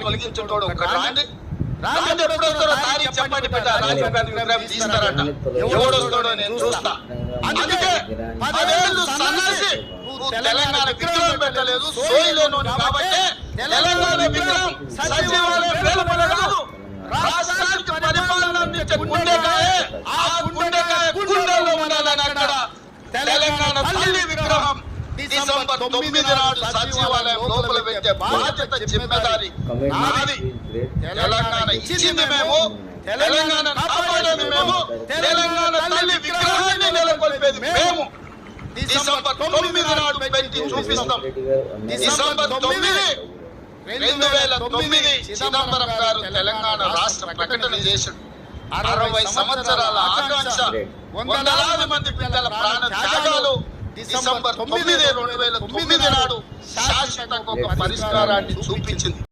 తొలగించుకోవడం ఒక రాండి ఎప్పుడు వస్తారో తారీఖు చెప్పండి బిడ్డ. రాజీవ్ గాంధీ విగ్రహం తీస్తారట. ఎవడు వస్తాడో నేను చూస్తా. అందుకే 10 ఏళ్ళు సన్నాసి నువ్వు తెలంగాణ విగ్రహం పెట్టలేదు, సోయిలోను కాబట్టి తెలంగాణ విగ్రహం సచివాలయం వేలపడదు. రాష్ట్రానికి పరిపాలన అందించే గుండెకాయ, ఆ గుండెకాయ గుండెల్లో ఉండాలని అక్కడ తెలంగాణ తల్లి విగ్రహం డిసెంబర్ 9 నాడు సచివాలయం లోపల పెట్టే బాధ్యత జిమ్మెదారి నాది. తెలంగాణ ఇచ్చింది మేము, తెలంగాణ కాపాడేది మేము, తెలంగాణ తల్లి విగ్రహాన్ని నెలకొల్పేది మేము. డిసెంబర్ 9 నాడు పెట్టి చూపిస్తాం. డిసెంబర్ 9, 2009 చిదంబరం గారు తెలంగాణ రాష్ట్ర ప్రకటన చేశాడు. 60 సంవత్సరాల ఆకాంక్ష, వందలాది మంది పిల్లల ప్రాణ త్యాగాలు డిసెంబర్ 9, 2009 నాడు శాశ్వతంగా ఒక పరిష్కారాన్ని చూపించింది.